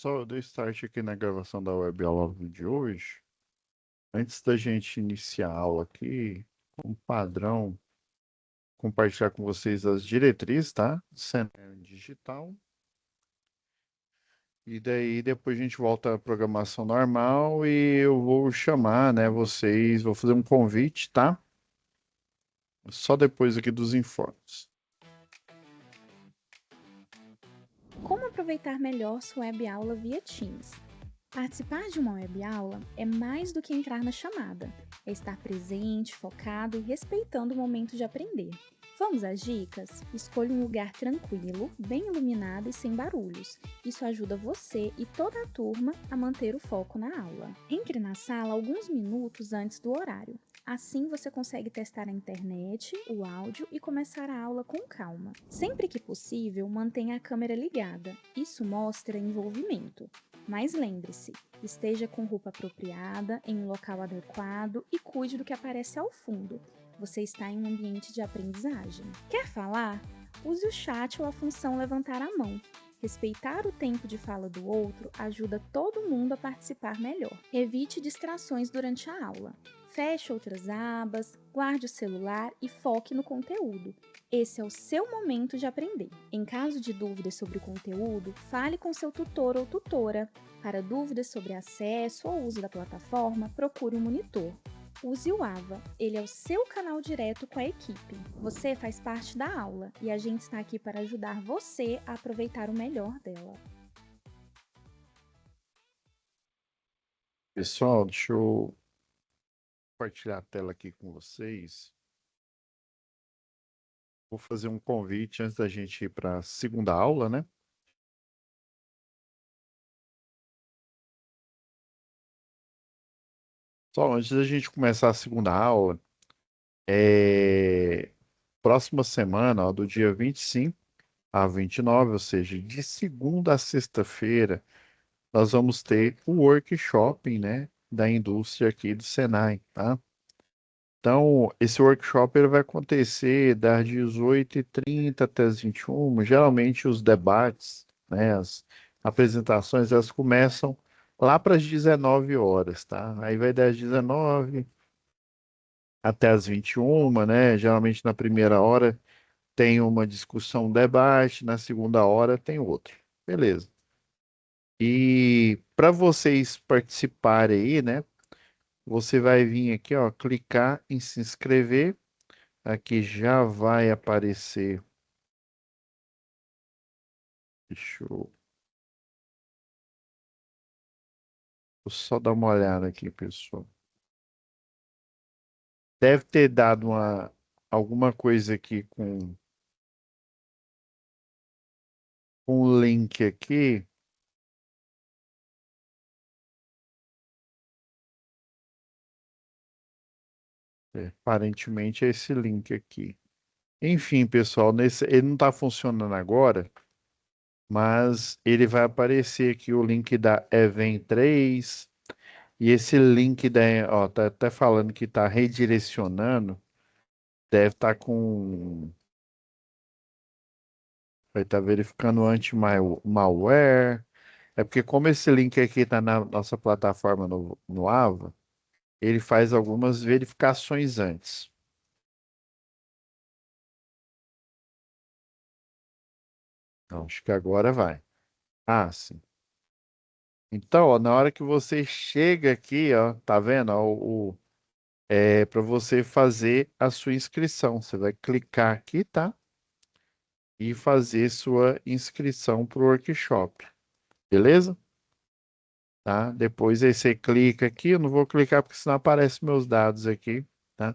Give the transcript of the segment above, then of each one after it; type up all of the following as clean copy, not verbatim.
Pessoal, eu dei start aqui na gravação da web aula de hoje. Antes da gente iniciar a aula aqui, como padrão, compartilhar com vocês as diretrizes, tá? Cenário digital. E daí depois a gente volta à programação normal e eu vou chamar, né, vocês, vou fazer um convite, tá? Só depois aqui dos informes. Como aproveitar melhor sua web aula via Teams? Participar de uma web aula é mais do que entrar na chamada, é estar presente, focado e respeitando o momento de aprender. Vamos às dicas? Escolha um lugar tranquilo, bem iluminado e sem barulhos. Isso ajuda você e toda a turma a manter o foco na aula. Entre na sala alguns minutos antes do horário. Assim você consegue testar a internet, o áudio e começar a aula com calma. Sempre que possível, mantenha a câmera ligada. Isso mostra envolvimento. Mas lembre-se, esteja com roupa apropriada, em um local adequado e cuide do que aparece ao fundo. Você está em um ambiente de aprendizagem. Quer falar? Use o chat ou a função levantar a mão. Respeitar o tempo de fala do outro ajuda todo mundo a participar melhor. Evite distrações durante a aula. Feche outras abas, guarde o celular e foque no conteúdo. Esse é o seu momento de aprender. Em caso de dúvidas sobre o conteúdo, fale com seu tutor ou tutora. Para dúvidas sobre acesso ou uso da plataforma, procure um monitor. Use o AVA, ele é o seu canal direto com a equipe. Você faz parte da aula e a gente está aqui para ajudar você a aproveitar o melhor dela. Pessoal, deixa eu compartilhar a tela aqui com vocês. Vou fazer um convite antes da gente ir para a segunda aula, né? Só antes da gente começar a segunda aula, próxima semana, ó, do dia 25 a 29, ou seja, de segunda a sexta-feira, nós vamos ter o workshop, né, da indústria aqui do Senai, tá? Então, esse workshop ele vai acontecer das 18h30 até as 21h. Geralmente os debates, né, as apresentações, elas começam lá para as 19 horas, tá? Aí vai das 19 até as 21h, né? Geralmente na primeira hora tem uma discussão, um debate, na segunda hora tem outro. Beleza. E para vocês participarem aí, né? Você vai vir aqui, ó, clicar em se inscrever. Aqui já vai aparecer. Deixa eu vou só dar uma olhada aqui, pessoal. Deve ter dado alguma coisa aqui com o link aqui. Aparentemente é esse link aqui. Enfim, pessoal, ele não está funcionando agora, mas ele vai aparecer aqui o link da Event 3 e esse link da, ó, tá até falando que está redirecionando, deve estar vai estar verificando anti-malware. É porque como esse link aqui está na nossa plataforma no Ava, ele faz algumas verificações antes. Então, acho que agora vai. Ah, sim. Então, ó, na hora que você chega aqui, ó, tá vendo? Ó, é para você fazer a sua inscrição. Você vai clicar aqui, tá? E fazer sua inscrição para o workshop. Beleza? Tá? Depois aí você clica aqui. Eu não vou clicar porque senão aparecem meus dados aqui, tá?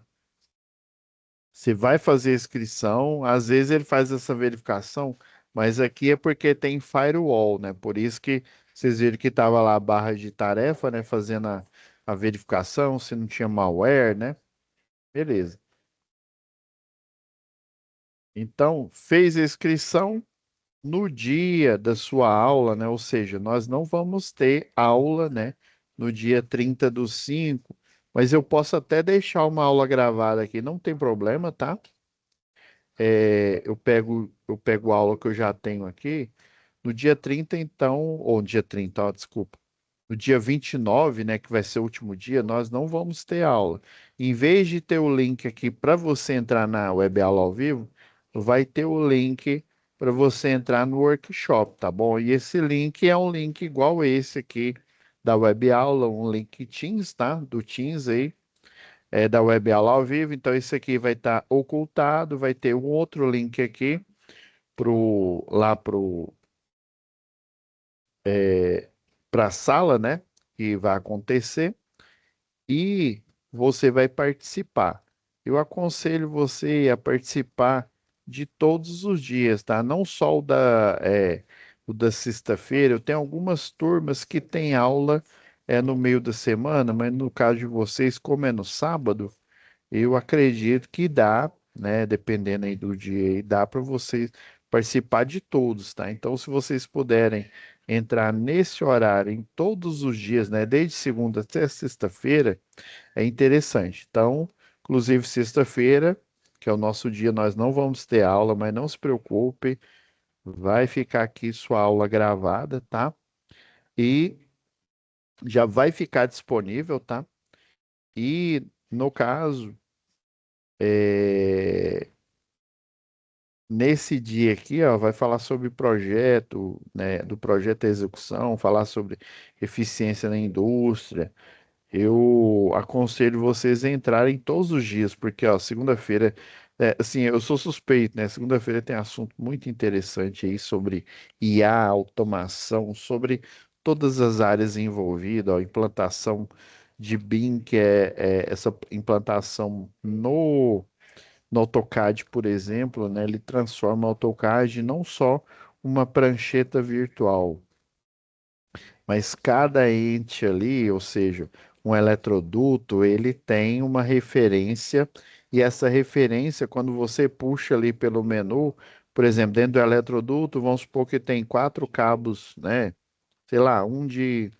Você vai fazer a inscrição, às vezes ele faz essa verificação, mas aqui é porque tem firewall, né? Por isso que vocês viram que estava lá a barra de tarefa, né? Fazendo a verificação, se não tinha malware, né? Beleza. Então, fez a inscrição no dia da sua aula, né? Ou seja, nós não vamos ter aula, né? No dia 30/5, mas eu posso até deixar uma aula gravada aqui, não tem problema, tá? Eu pego a aula que eu já tenho aqui, No dia 30 então, ou no dia 30, ó, desculpa. No dia 29, né, que vai ser o último dia, nós não vamos ter aula. Em vez de ter o link aqui para você entrar na web aula ao vivo, vai ter o link para você entrar no workshop, tá bom? E esse link é um link igual esse aqui da web aula, um link Teams, tá? Do Teams aí, da web aula ao vivo. Então esse aqui vai estar ocultado, vai ter um outro link aqui lá para a sala, né? Que vai acontecer e você vai participar. Eu aconselho você a participar de todos os dias, tá? Não só o da sexta-feira. Eu tenho algumas turmas que têm aula no meio da semana, mas no caso de vocês, como é no sábado, eu acredito que dá, né? Dependendo aí do dia, aí, dá para vocês participar de todos, tá? Então, se vocês puderem entrar nesse horário em todos os dias, né? Desde segunda até sexta-feira, é interessante. Então, inclusive sexta-feira, que é o nosso dia, nós não vamos ter aula, mas não se preocupe, vai ficar aqui sua aula gravada, tá? E já vai ficar disponível, tá? E no caso, é, nesse dia aqui, ó, vai falar sobre projeto, né, do projeto à execução, falar sobre eficiência na indústria. Eu aconselho vocês a entrarem todos os dias, porque, ó, segunda-feira, assim, eu sou suspeito, né? Segunda-feira tem assunto muito interessante aí sobre IA, automação, sobre todas as áreas envolvidas, ó, implantação de BIM, que é essa implantação no AutoCAD, por exemplo, né? Ele transforma o AutoCAD não só uma prancheta virtual, mas cada ente ali, ou seja, um eletroduto, ele tem uma referência, e essa referência, quando você puxa ali pelo menu, por exemplo, dentro do eletroduto, vamos supor que tem quatro cabos, né? Sei lá, um de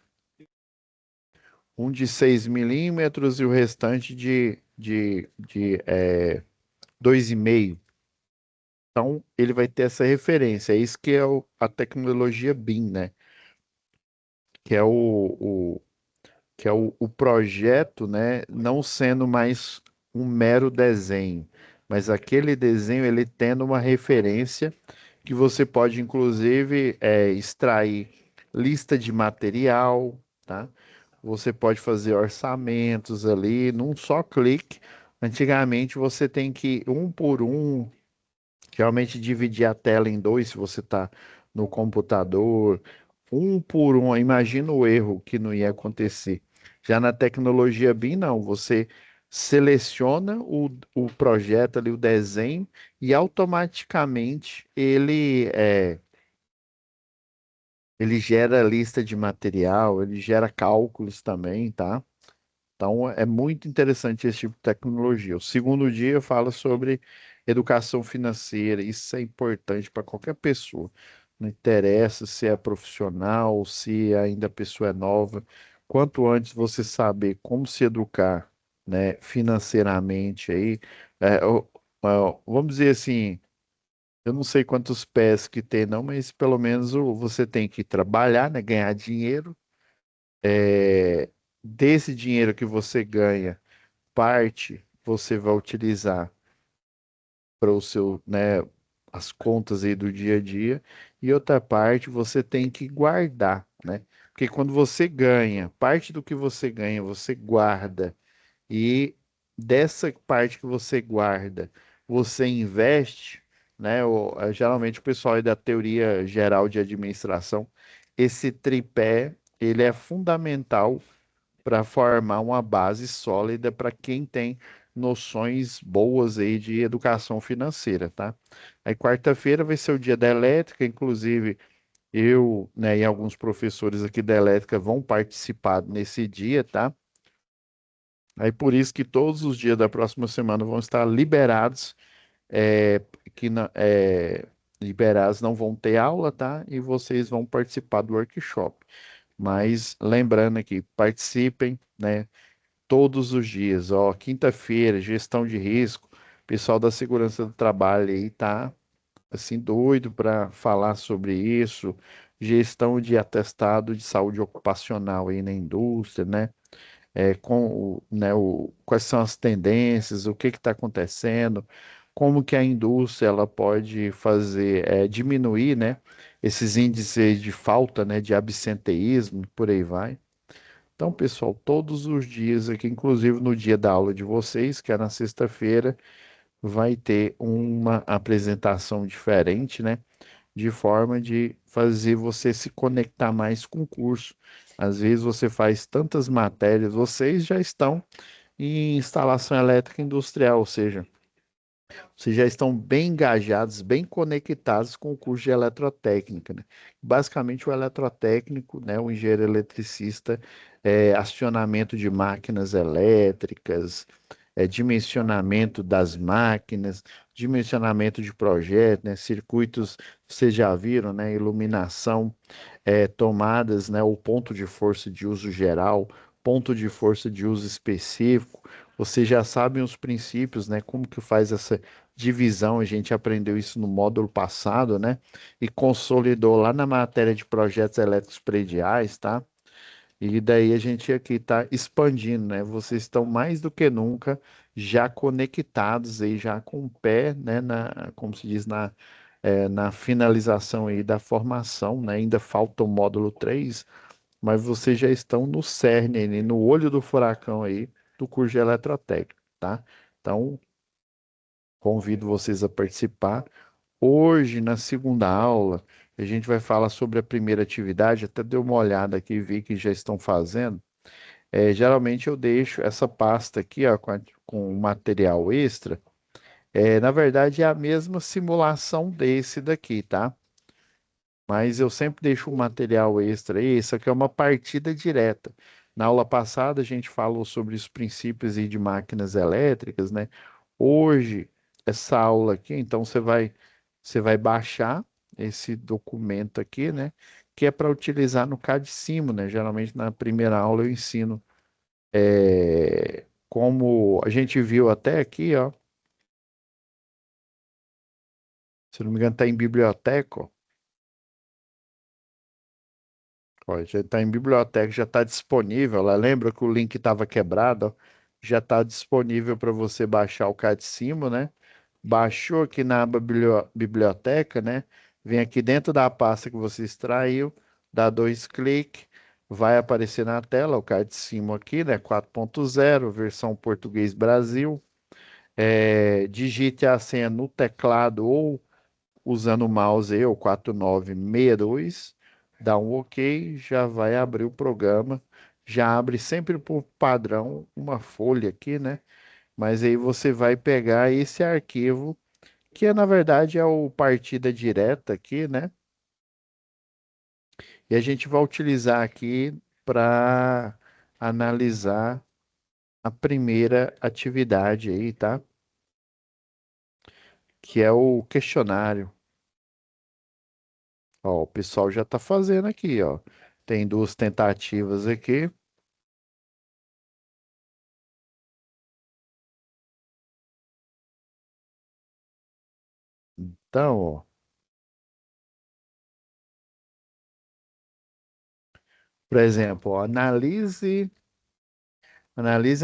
6 milímetros e o restante de 2,5. Então, ele vai ter essa referência. É isso que é a tecnologia BIM, né? Que é o projeto, né, não sendo mais um mero desenho, mas aquele desenho ele tendo uma referência que você pode inclusive extrair lista de material, tá? Você pode fazer orçamentos ali num só clique. Antigamente você tem que ir um por um, realmente dividir a tela em dois se você está no computador, um por um. Imagina o erro que não ia acontecer. Já na tecnologia BIM, não. Você seleciona o projeto ali, o desenho, e automaticamente ele gera lista de material, ele gera cálculos também, tá? Então, é muito interessante esse tipo de tecnologia. O segundo dia fala sobre educação financeira. Isso é importante para qualquer pessoa. Não interessa se é profissional, se ainda a pessoa é nova. Quanto antes você saber como se educar, né, financeiramente aí, vamos dizer assim, eu não sei quantos pés que tem, não, mas pelo menos você tem que trabalhar, né, ganhar dinheiro. Desse dinheiro que você ganha, parte você vai utilizar para o seu, né, as contas aí do dia a dia, e outra parte você tem que guardar, né? Porque quando você ganha, parte do que você ganha, você guarda, e dessa parte que você guarda, você investe, né? Geralmente o pessoal aí da teoria geral de administração, esse tripé, ele é fundamental para formar uma base sólida para quem tem noções boas aí de educação financeira, tá? Aí quarta-feira vai ser o dia da elétrica, inclusive eu, né, e alguns professores aqui da elétrica vão participar nesse dia, tá? Aí por isso que todos os dias da próxima semana vão estar liberados, é, liberados não vão ter aula, tá? E vocês vão participar do workshop. Mas lembrando aqui, participem, né? Todos os dias. Ó, quinta-feira, gestão de risco, pessoal da segurança do trabalho aí, tá? assim doido para falar sobre isso, gestão de atestado de saúde ocupacional aí na indústria, né? Quais são as tendências, o que está acontecendo, como que a indústria ela pode fazer diminuir, né, esses índices de falta, né, de absenteísmo, por aí vai. Então, pessoal, todos os dias aqui, inclusive no dia da aula de vocês, que é na sexta-feira, vai ter uma apresentação diferente, né? De forma de fazer você se conectar mais com o curso. Às vezes você faz tantas matérias, vocês já estão em instalação elétrica industrial, ou seja, vocês já estão bem engajados, bem conectados com o curso de eletrotécnica, né? Basicamente, o eletrotécnico, né, o engenheiro eletricista, acionamento de máquinas elétricas, dimensionamento das máquinas, dimensionamento de projetos, né, circuitos, vocês já viram, né, iluminação, tomadas, né, o ponto de força de uso geral, ponto de força de uso específico. Vocês já sabem os princípios, né, como que faz essa divisão. A gente aprendeu isso no módulo passado, né, e consolidou lá na matéria de projetos elétricos prediais, tá? E daí a gente aqui está expandindo, né? Vocês estão mais do que nunca já conectados aí, já com o pé, né? Como se diz, na finalização aí da formação, né? Ainda falta o módulo 3, mas vocês já estão no cerne, aí, no olho do furacão aí do curso de eletrotécnica, tá? Então, convido vocês a participar. Hoje, na segunda aula, a gente vai falar sobre a primeira atividade, até dei uma olhada aqui e vi que já estão fazendo. Geralmente eu deixo essa pasta aqui, ó, com material extra. Na verdade, é a mesma simulação desse daqui, tá? Mas eu sempre deixo um material extra aí. Isso aqui é uma partida direta. Na aula passada, a gente falou sobre os princípios aí de máquinas elétricas, né? Hoje, essa aula aqui, então você vai baixar esse documento aqui, né? Que é para utilizar no CAD-CIMO, né? Geralmente na primeira aula eu ensino como a gente viu até aqui, ó, se não me engano, está em biblioteca, ó, já está em biblioteca, já está disponível. Lá, lembra que o link estava quebrado, ó, já está disponível para você baixar o Catecismo, né? Baixou aqui na aba biblioteca, né? Vem aqui dentro da pasta que você extraiu, dá dois cliques, vai aparecer na tela o Catecismo aqui, né? 4.0, versão português Brasil. Digite a senha no teclado ou usando o mouse aí, o 4962, dá um OK, já vai abrir o programa. Já abre sempre por padrão uma folha aqui, né? Mas aí você vai pegar esse arquivo, que na verdade é o partida direta aqui, né? E a gente vai utilizar aqui para analisar a primeira atividade aí, tá? Que é o questionário. Ó, o pessoal já está fazendo aqui, ó. Tem duas tentativas aqui. Então, ó, por exemplo, ó, analise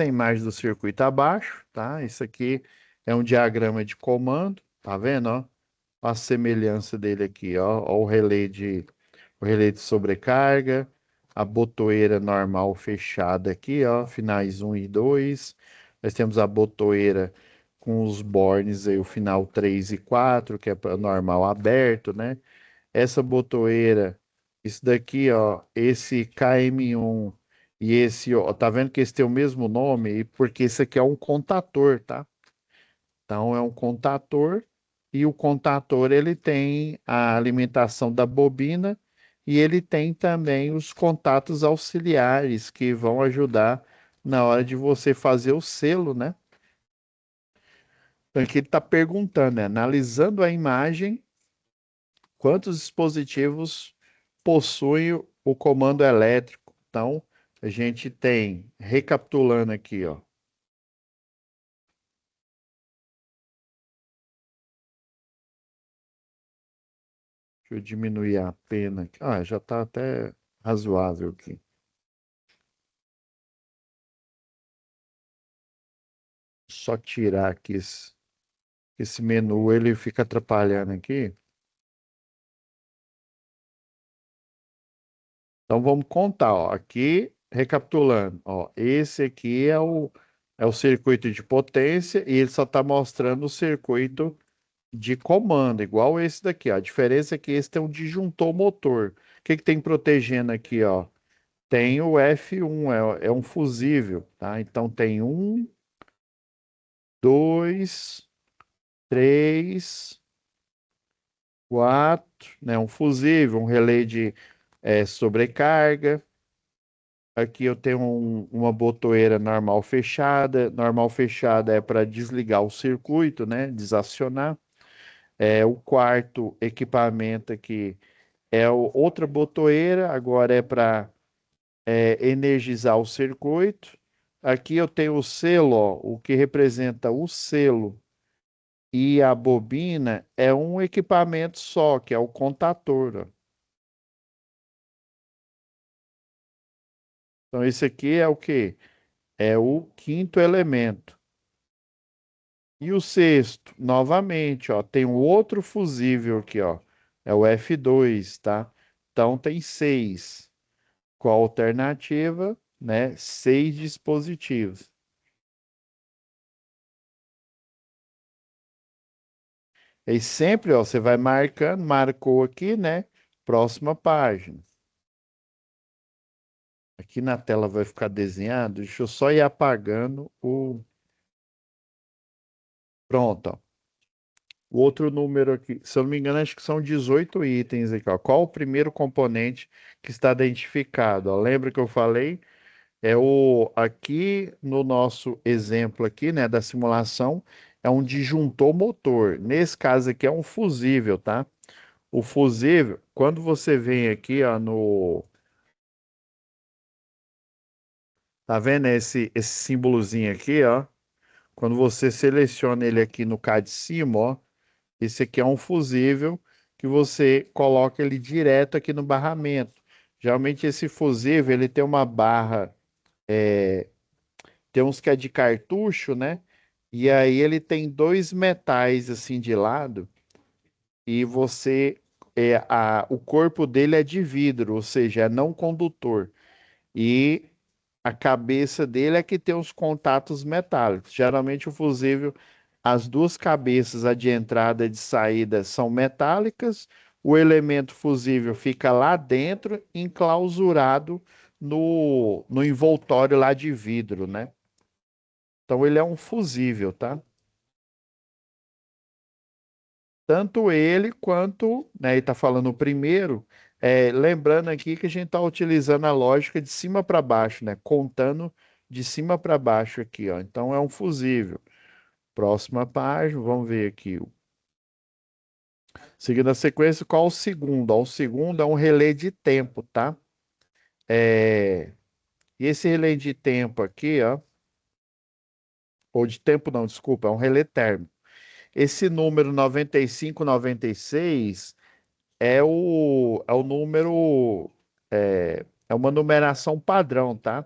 a imagem do circuito abaixo, tá? Isso aqui é um diagrama de comando, tá vendo, ó? A semelhança dele aqui, ó, o relé de sobrecarga, a botoeira normal fechada aqui, ó, finais um e 2. Nós temos a botoeira com os bornes aí, o final 3 e 4, que é para normal aberto, né? Essa botoeira, isso daqui, ó, esse KM1 e esse, ó, tá vendo que esse tem o mesmo nome? Porque esse aqui é um contator, tá? Então é um contator e o contator ele tem a alimentação da bobina e ele tem também os contatos auxiliares que vão ajudar na hora de você fazer o selo, né? Então aqui ele está perguntando, né? Analisando a imagem, quantos dispositivos possuem o comando elétrico? Então a gente tem, recapitulando aqui, ó, Deixa eu diminuir a pena aqui. Ah, já está até razoável aqui. Só tirar aqui esse menu, ele fica atrapalhando aqui. Então vamos contar, ó. Aqui, recapitulando, ó, esse aqui é o circuito de potência e ele só está mostrando o circuito de comando, igual esse daqui, ó. A diferença é que esse tem um disjuntor motor. O que que tem protegendo aqui, ó? Tem o F1, é um fusível, tá? Então tem um, dois, três, quatro, né? Um fusível, um relé de sobrecarga. Aqui eu tenho uma botoeira normal fechada. Normal fechada é para desligar o circuito, né? Desacionar. O quarto equipamento aqui é outra botoeira. Agora é para energizar o circuito. Aqui eu tenho o selo, ó, o que representa o selo e a bobina é um equipamento só, que é o contador, ó. Então, esse aqui é o quê? É o quinto elemento. E o sexto, novamente, ó, tem um outro fusível aqui, ó. É o F2, tá? Então tem seis. Com a alternativa, né? Seis dispositivos. E sempre, ó, você vai marcando, marcou aqui, né? Próxima página. Aqui na tela vai ficar desenhado. Deixa eu só ir apagando o. Pronto, ó. O outro número aqui, se eu não me engano, acho que são 18 itens aqui, ó. Qual o primeiro componente que está identificado? Ó, lembra que eu falei? É o aqui no nosso exemplo aqui, né, da simulação, é um disjuntor motor. Nesse caso aqui é um fusível, tá? O fusível, quando você vem aqui, ó, tá vendo esse símbolozinho aqui, ó? Quando você seleciona ele aqui no K de cima, ó, esse aqui é um fusível que você coloca ele direto aqui no barramento. Geralmente esse fusível, ele tem uma barra, tem uns que é de cartucho, né? E aí ele tem dois metais assim de lado e o corpo dele é de vidro, ou seja, é não condutor. E a cabeça dele é que tem os contatos metálicos. Geralmente o fusível, as duas cabeças, a de entrada e de saída, são metálicas. O elemento fusível fica lá dentro, enclausurado no envoltório lá de vidro, né? Então ele é um fusível, tá? Tanto ele quanto, né, ele está falando o primeiro, lembrando aqui que a gente está utilizando a lógica de cima para baixo, né? Contando de cima para baixo aqui, ó. Então é um fusível. Próxima página, vamos ver aqui. Seguindo a sequência, qual o segundo? Ó, o segundo é um relé de tempo, tá? E esse relé de tempo aqui, ó, ou de tempo não, desculpa, é um relé térmico. Esse número 9596 é o número, é uma numeração padrão, tá?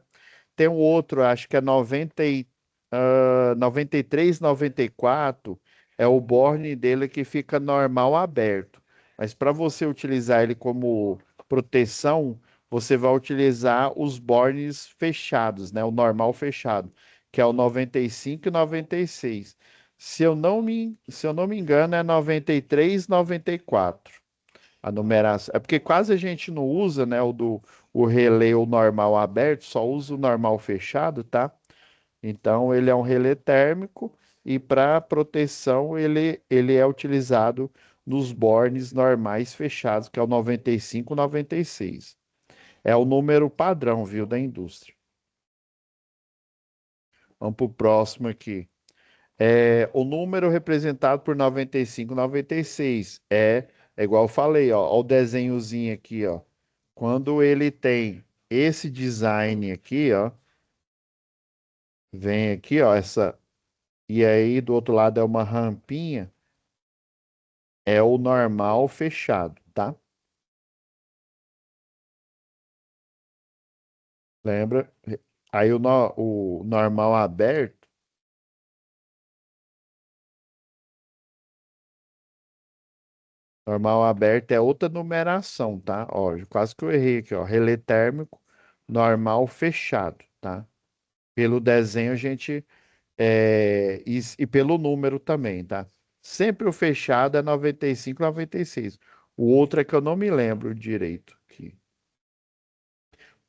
Tem um outro, acho que é 93, 94, é o borne dele que fica normal aberto. Mas para você utilizar ele como proteção, você vai utilizar os bornes fechados, né? O normal fechado, que é o 95 e 96. Se eu não me engano, é 93, 94. A numeração. É porque quase a gente não usa, né, o relé o normal aberto, só usa o normal fechado, tá? Então ele é um relé térmico e para proteção ele é utilizado nos bornes normais fechados, que é o 95, 96. É o número padrão, viu, da indústria. Vamos para o próximo aqui. O número representado por 95, 96 é igual eu falei, ó, o desenhozinho aqui, ó. Quando ele tem esse design aqui, ó, vem aqui, ó, e aí do outro lado é uma rampinha, é o normal fechado, tá? Lembra? Aí o normal aberto, normal aberto é outra numeração, tá? Ó, quase que eu errei aqui, ó. Relé térmico, normal fechado, tá? Pelo desenho a gente e pelo número também, tá? Sempre o fechado é 95, 96. O outro é que eu não me lembro direito aqui.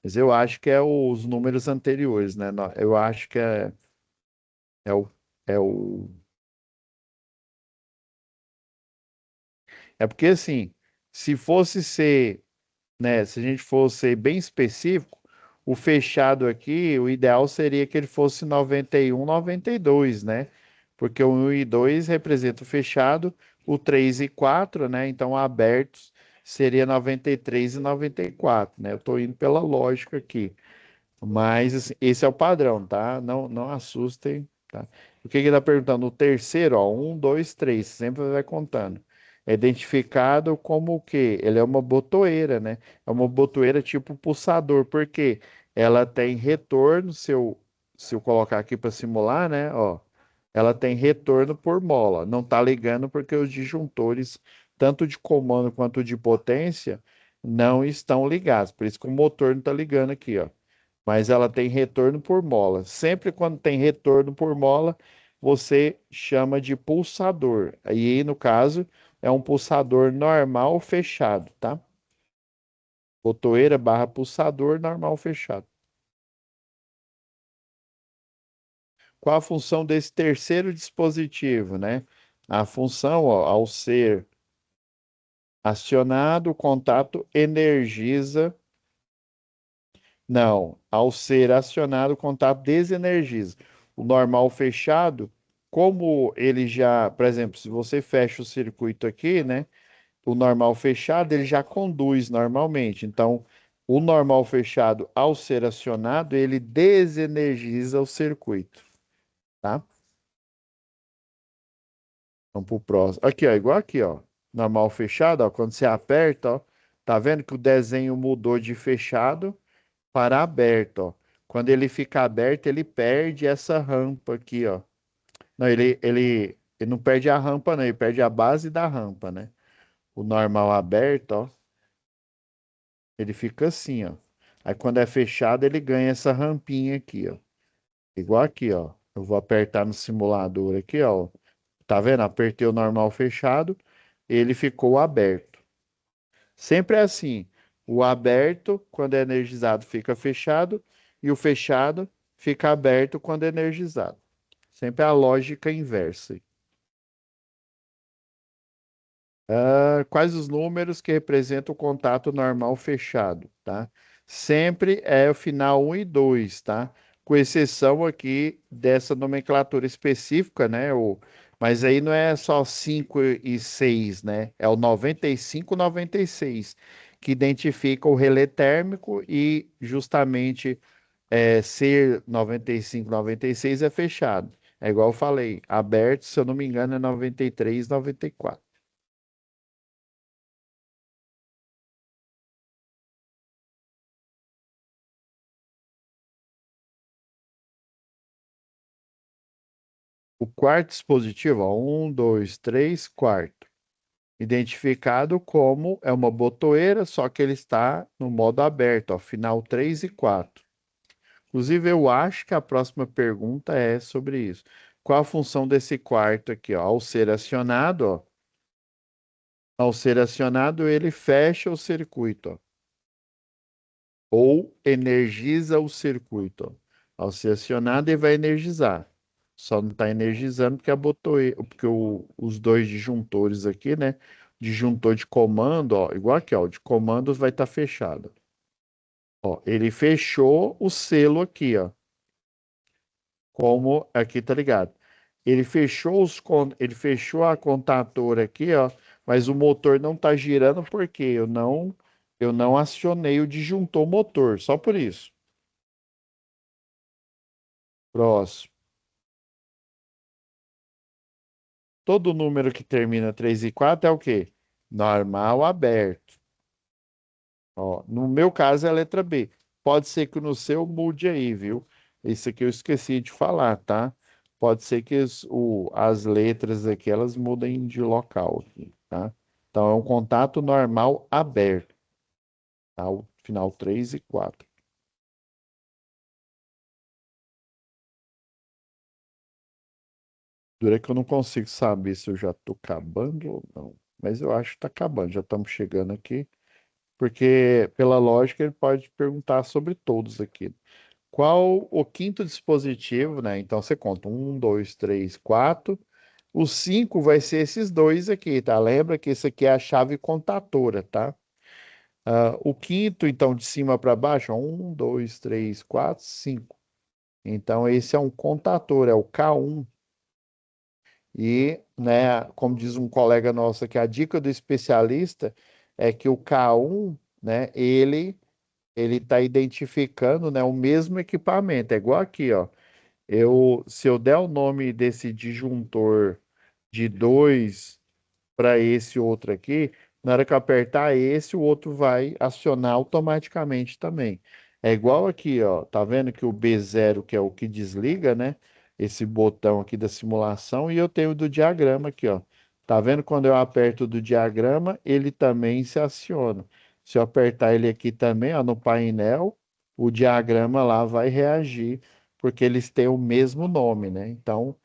Mas eu acho que é os números anteriores, né? Eu acho que é o, é o. É porque assim, se fosse ser, né? Se a gente fosse bem específico, o fechado aqui, o ideal seria que ele fosse 91, 92, né? Porque o 1 e 2 representa o fechado, o 3 e 4, né? Então, abertos seria 93 e 94, né? Eu estou indo pela lógica aqui. Mas assim, esse é o padrão, tá? Não, não assustem, tá? O que que ele está perguntando? O terceiro, ó, um, dois, três, sempre vai contando. É identificado como o quê? Ele é uma botoeira, né? É uma botoeira tipo pulsador, porque ela tem retorno, se eu colocar aqui para simular, né? Ó, ela tem retorno por mola. Não tá ligando porque os disjuntores, tanto de comando quanto de potência, não estão ligados. Por isso que o motor não está ligando aqui, ó, mas ela tem retorno por mola. Sempre quando tem retorno por mola, você chama de pulsador. Aí, no caso, é um pulsador normal fechado, tá? Botoeira barra pulsador normal fechado. Qual a função desse terceiro dispositivo, né? A função, ó, ao ser acionado, o contato energiza. Não, ao ser acionado, o contato desenergiza. O normal fechado, como ele já, por exemplo, se você fecha o circuito aqui, né? O normal fechado, ele já conduz normalmente. Então, o normal fechado, ao ser acionado, ele desenergiza o circuito, tá? Vamos pro próximo. Aqui, ó, igual aqui, ó. Normal fechado, ó, quando você aperta, ó, tá vendo que o desenho mudou de fechado para aberto, ó. Quando ele fica aberto, ele perde essa rampa aqui, ó. Não, ele não perde a rampa, não, ele perde a base da rampa, né? O normal aberto, ó, ele fica assim, ó. Aí quando é fechado, ele ganha essa rampinha aqui, ó. Igual aqui, ó. Eu vou apertar no simulador aqui, ó. Tá vendo? Apertei o normal fechado, ele ficou aberto. Sempre é assim. O aberto, quando é energizado, fica fechado, e o fechado fica aberto quando é energizado. Sempre é a lógica inversa. Quais os números que representam o contato normal fechado, tá? Sempre é o final um e 2, tá? Com exceção aqui dessa nomenclatura específica, né? Mas aí não é só 5 e 6, né? É o 95 e 96, que identifica o relé térmico e justamente ser 95 e 96 é fechado. É igual eu falei, aberto, se eu não me engano, é 93 e 94. O quarto dispositivo, ó, um, dois, três, quarto. Identificado como é uma botoeira, só que ele está no modo aberto, ó, final 3 e 4. Inclusive, eu acho que a próxima pergunta é sobre isso. Qual a função desse quarto aqui, ó? Ao ser acionado, ele fecha o circuito, ó, ou energiza o circuito, ó. Ao ser acionado, ele vai energizar. Só não está energizando porque porque os dois disjuntores aqui, né? Disjuntor de comando, ó, igual aqui, ó, o de comandos vai estar fechado. Ó, ele fechou o selo aqui, ó, como aqui tá ligado. Ele fechou a contadora aqui, ó, mas o motor não tá girando porque eu não acionei o disjuntor motor, só por isso. Próximo. Todo número que termina 3 e 4 é o quê? Normal aberto. Ó, no meu caso é a letra B. Pode ser que no seu mude aí, viu? Isso aqui eu esqueci de falar, tá? Pode ser que as letras aqui elas mudem de local aqui, tá? Então é um contato normal aberto, tá? O final 3 e 4. Dura que eu não consigo saber se eu já tô acabando ou não. Mas eu acho que tá acabando, já estamos chegando aqui. Porque, pela lógica, ele pode perguntar sobre todos aqui. Qual o quinto dispositivo, né? Então você conta um, dois, três, quatro. O cinco vai ser esses dois aqui, tá? Lembra que esse aqui é a chave contatora, tá? O quinto, então, de cima para baixo, ó, um, dois, três, quatro, cinco. Então, esse é um contator, é o K1. E, né, como diz um colega nosso aqui, a dica do especialista é que o K1, né, ele está identificando, né, o mesmo equipamento. É igual aqui, ó. Se eu der o nome desse disjuntor de 2 para esse outro aqui, na hora que eu apertar esse, o outro vai acionar automaticamente também. É igual aqui, ó. Tá vendo que o B0, que é o que desliga, né? Esse botão aqui da simulação, e eu tenho o do diagrama aqui, ó. Tá vendo quando eu aperto o do diagrama, ele também se aciona. Se eu apertar ele aqui também, ó, no painel, o diagrama lá vai reagir, porque eles têm o mesmo nome, né? Então,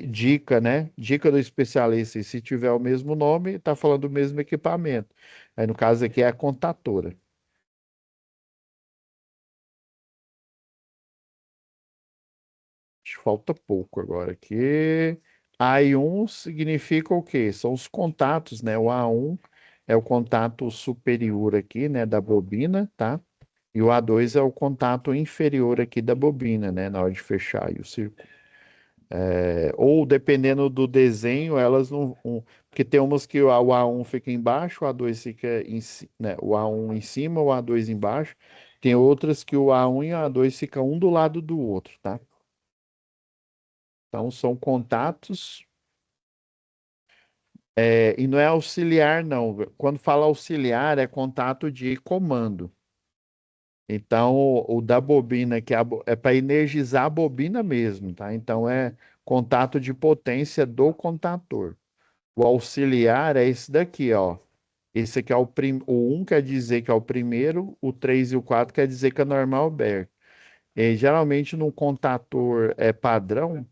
dica, né? Dica do especialista. E se tiver o mesmo nome, está falando do mesmo equipamento. Aí, no caso aqui, é a contatora. Acho que falta pouco agora aqui. A1 significa o quê? São os contatos, né? O A1 é o contato superior aqui, né, da bobina, tá? E o A2 é o contato inferior aqui da bobina, né, na hora de fechar aí o circuito. Ou dependendo do desenho, elas não. Porque tem umas que o A1 fica embaixo, o A2 fica né, o A1 em cima, o A2 embaixo. Tem outras que o A1 e o A2 ficam um do lado do outro, tá? Então são contatos. E não é auxiliar, não. Quando fala auxiliar, é contato de comando. Então, o da bobina, é para energizar a bobina mesmo, tá? Então, é contato de potência do contator. O auxiliar é esse daqui, ó. Esse aqui é o 1 quer dizer que é o primeiro, o 3 e o 4 quer dizer que é normal aberto. E, geralmente no contator padrão,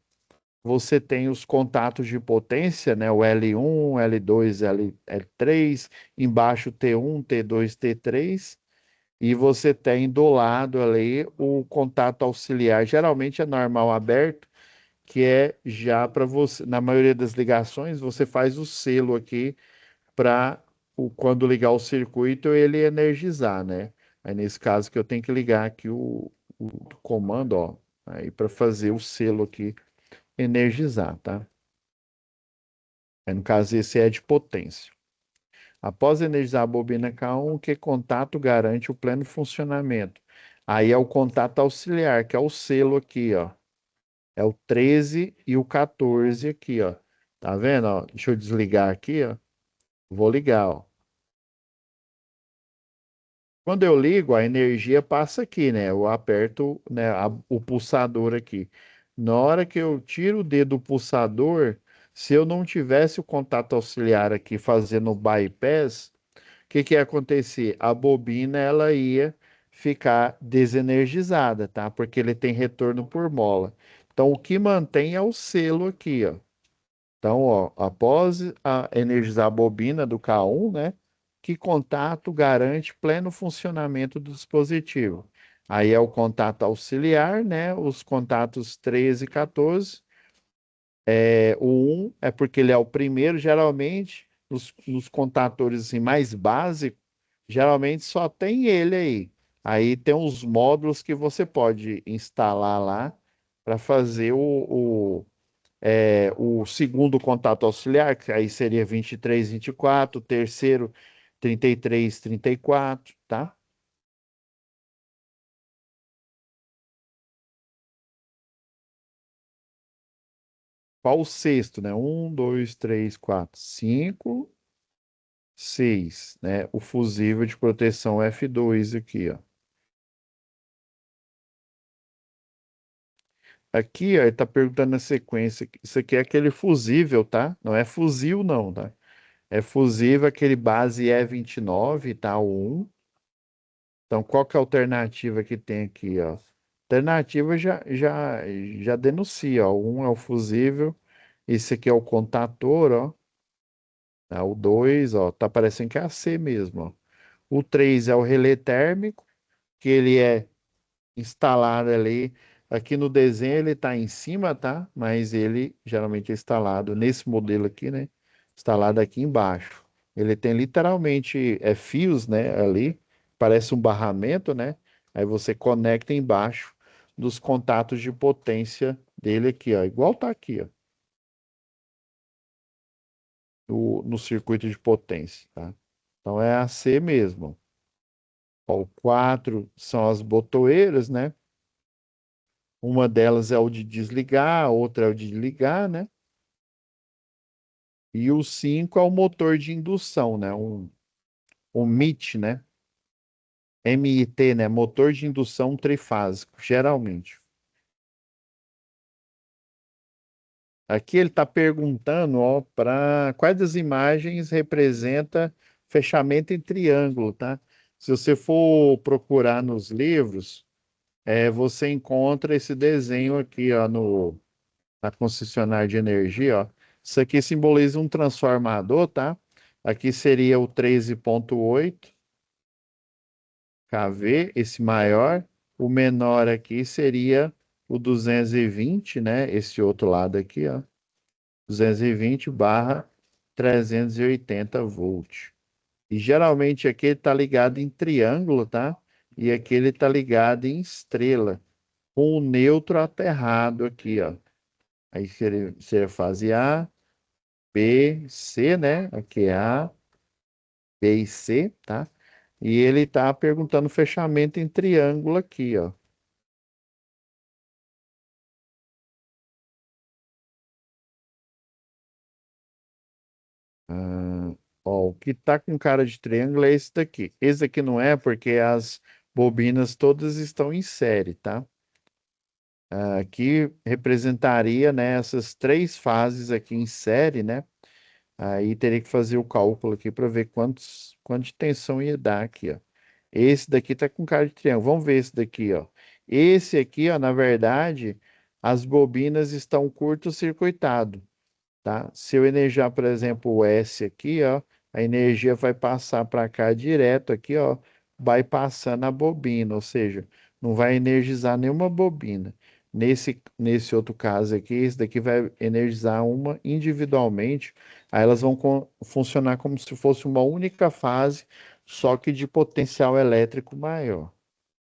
você tem os contatos de potência, né? O L1, L2, L3, embaixo T1, T2, T3, e você tem do lado ali o contato auxiliar. Geralmente é normal aberto, que é já para você, na maioria das ligações, você faz o selo aqui para quando ligar o circuito ele energizar, né? Aí nesse caso que eu tenho que ligar aqui o comando, ó, aí para fazer o selo aqui energizar, tá? Aí no caso esse é de potência. Após energizar a bobina K1, que contato garante o pleno funcionamento? Aí é o contato auxiliar, que é o selo aqui, ó. É o 13 e o 14 aqui, ó. Tá vendo, ó? Deixa eu desligar aqui, ó. Vou ligar, ó. Quando eu ligo, a energia passa aqui, né? Eu aperto, né, o pulsador aqui. Na hora que eu tiro o dedo do pulsador, se eu não tivesse o contato auxiliar aqui fazendo o bypass, o que que ia acontecer? A bobina ela ia ficar desenergizada, tá? Porque ele tem retorno por mola. Então, o que mantém é o selo aqui, ó. Então, ó, após energizar a bobina do K1, né? Que contato garante pleno funcionamento do dispositivo? Aí é o contato auxiliar, né? Os contatos 13 e 14. O 1 é porque ele é o primeiro, geralmente, nos contatores assim, mais básicos, geralmente só tem ele aí. Aí tem os módulos que você pode instalar lá para fazer o segundo contato auxiliar, que aí seria 23, 24, o terceiro 33, 34, tá? Qual o sexto, né? Um, dois, três, quatro, cinco. 6, né? O fusível de proteção F2 aqui, ó. Aqui, ó, ele tá perguntando na sequência. Isso aqui é aquele fusível, tá? Não é fuzil, não, tá? É fusível aquele base E29, tá? O 1. Então, qual que é a alternativa que tem aqui, ó? Alternativa já denuncia, ó. O 1 é o fusível, esse aqui é o contator, ó. Tá? O 2, ó, tá parecendo que é a C mesmo, ó. O 3 é o relé térmico, que ele é instalado ali. Aqui no desenho ele está em cima, tá? Mas ele geralmente é instalado nesse modelo aqui, né? Instalado aqui embaixo. Ele tem literalmente fios, né? Ali, parece um barramento, né? Aí você conecta embaixo dos contatos de potência dele aqui, ó. Igual tá aqui, ó. No circuito de potência, tá? Então é a C mesmo. Ó, o 4 são as botoeiras, né? Uma delas é o de desligar, a outra é o de ligar, né? E o 5 é o motor de indução, né? Um MIT, né? MIT, né? Motor de indução trifásico, geralmente. Aqui ele está perguntando, ó, para quais das imagens representa fechamento em triângulo, tá? Se você for procurar nos livros, você encontra esse desenho aqui, ó, na concessionária de energia, ó. Isso aqui simboliza um transformador, tá? Aqui seria o 13,8 kV, esse maior. O menor aqui seria o 220, né? Esse outro lado aqui, ó. 220 barra 380 volts. E geralmente aqui ele está ligado em triângulo, tá? E aqui ele está ligado em estrela, com o neutro aterrado aqui, ó. Aí seria fase A, B, C, né? Aqui é A, B e C, tá? E ele tá perguntando fechamento em triângulo aqui, ó. Ah, ó, o que tá com cara de triângulo é esse daqui. Esse aqui não é porque as bobinas todas estão em série, tá? Aqui representaria, né, essas três fases aqui em série, né? Aí teria que fazer o cálculo aqui para ver quanto de tensão ia dar aqui, ó. Esse daqui tá com cara de triângulo. Vamos ver esse daqui, ó. Esse aqui, ó, na verdade, as bobinas estão curto-circuitado, tá? Se eu energizar, por exemplo, o S aqui, ó, a energia vai passar para cá direto aqui, ó, vai passando a bobina, ou seja, não vai energizar nenhuma bobina. Nesse outro caso aqui, esse daqui vai energizar uma individualmente, aí elas vão funcionar como se fosse uma única fase, só que de potencial elétrico maior.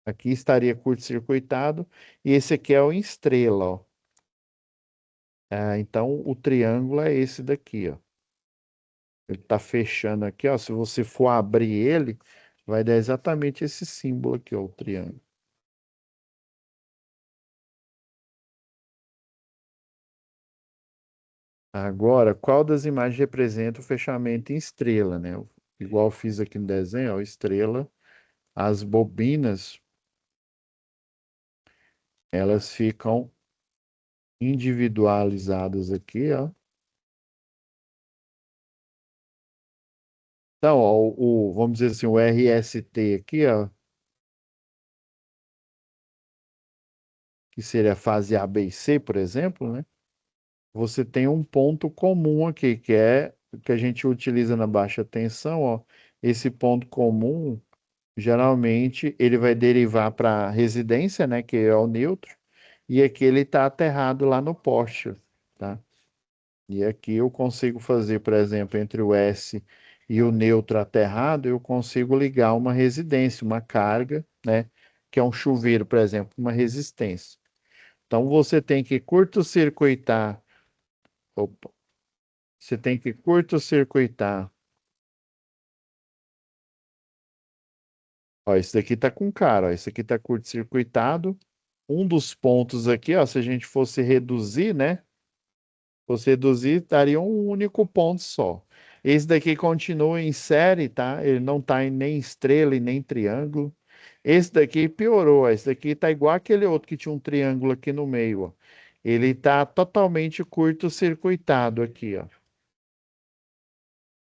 Aqui estaria curto-circuitado, e esse aqui é o em estrela, ó. Então, o triângulo é esse daqui, ó. Ele está fechando aqui, ó. Se você for abrir ele, vai dar exatamente esse símbolo aqui, ó, o triângulo. Agora, qual das imagens representa o fechamento em estrela, né? Igual eu fiz aqui no desenho, ó, estrela. As bobinas, elas ficam individualizadas aqui, ó. Então, ó, vamos dizer assim, o RST aqui, ó, que seria a fase A, B e C, por exemplo, né? Você tem um ponto comum aqui, que é o que a gente utiliza na baixa tensão, ó. Esse ponto comum, geralmente, ele vai derivar para a residência, né, que é o neutro, e aqui ele está aterrado lá no poste, tá? E aqui eu consigo fazer, por exemplo, entre o S e o neutro aterrado, eu consigo ligar uma residência, uma carga, né, que é um chuveiro, por exemplo, uma resistência. Então você tem que curto-circuitar. Você tem que curto-circuitar. Ó, esse daqui tá com cara, ó. Esse aqui tá curto-circuitado. Um dos pontos aqui, ó, se a gente fosse reduzir, né? Fosse reduzir, daria um único ponto só. Esse daqui continua em série, tá? Ele não tá em nem estrela e nem triângulo. Esse daqui piorou. Esse daqui tá igual aquele outro que tinha um triângulo aqui no meio, ó. Ele tá totalmente curto-circuitado aqui, ó.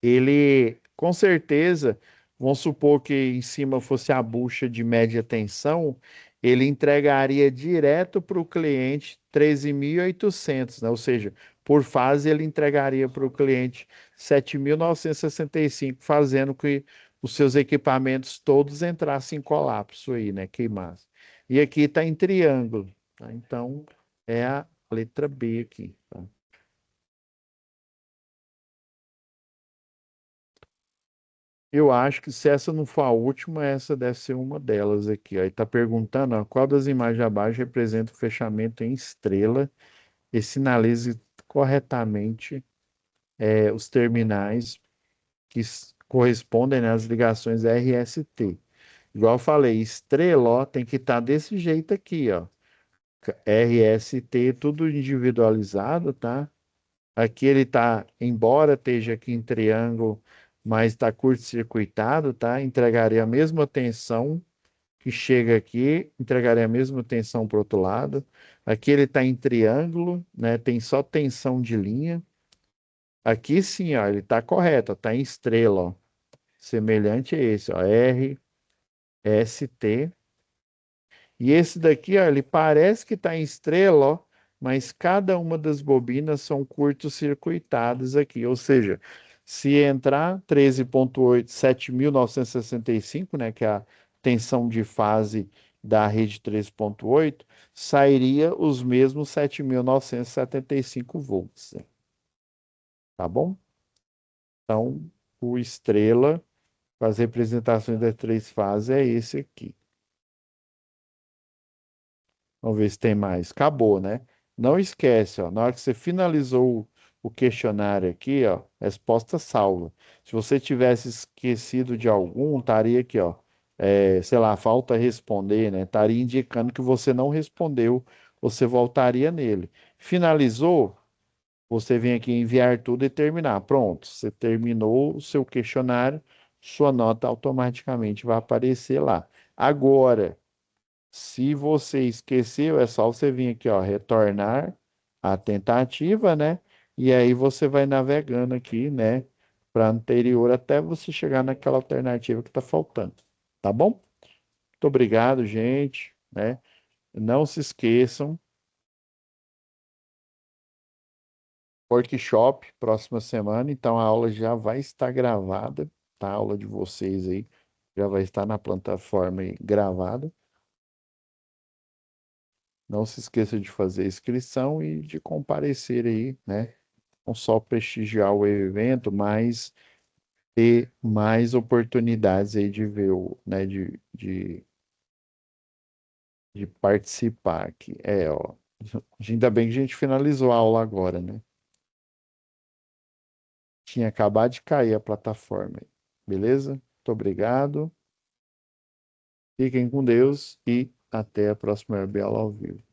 Ele, com certeza, vamos supor que em cima fosse a bucha de média tensão, ele entregaria direto para o cliente 13.800, né? Ou seja, por fase ele entregaria para o cliente 7.965, fazendo que os seus equipamentos todos entrassem em colapso aí, né? Queimassem. E aqui está em triângulo, tá? Então, é a letra B aqui, tá? Eu acho que se essa não for a última, essa deve ser uma delas aqui. Aí está perguntando, ó, qual das imagens abaixo representa o fechamento em estrela e sinalize corretamente os terminais que correspondem, né, às ligações RST. Igual eu falei, estrela, ó, tem que estar desse jeito aqui, ó. RST, tudo individualizado, tá? Aqui ele tá, embora esteja aqui em triângulo, mas está curto-circuitado, tá? Entregaria a mesma tensão que chega aqui, entregaria a mesma tensão para o outro lado. Aqui ele está em triângulo, né? Tem só tensão de linha. Aqui sim, ó, ele está correto, está em estrela, ó. Semelhante a esse, ó, R, S, T. E esse daqui, ó, ele parece que está em estrela, ó, mas cada uma das bobinas são curto-circuitadas aqui. Ou seja, se entrar 13.8, 7.965, né, que é a tensão de fase da rede 13.8, sairia os mesmos 7.975 volts, né? Tá bom? Então, o estrela, com as representações das três fases, é esse aqui. Vamos ver se tem mais. Acabou, né? Não esquece, ó, na hora que você finalizou o questionário aqui, ó, resposta salva. Se você tivesse esquecido de algum, estaria aqui, ó, sei lá, falta responder, né? Estaria indicando que você não respondeu, você voltaria nele. Finalizou, você vem aqui em enviar tudo e terminar. Pronto, você terminou o seu questionário, sua nota automaticamente vai aparecer lá. Agora, se você esqueceu, é só você vir aqui, ó, retornar a tentativa, né? E aí você vai navegando aqui, né, para anterior até você chegar naquela alternativa que está faltando. Tá bom? Muito obrigado, gente, né? Não se esqueçam, workshop próxima semana, então a aula já vai estar gravada, tá? A aula de vocês aí já vai estar na plataforma aí gravada. Não se esqueça de fazer a inscrição e de comparecer aí, né? Não só prestigiar o evento, mas ter mais oportunidades aí de ver o, né? De participar aqui. É, ó. Ainda bem que a gente finalizou a aula agora, né? Tinha acabado de cair a plataforma. Beleza? Muito obrigado. Fiquem com Deus e até a próxima Herbel ao vivo.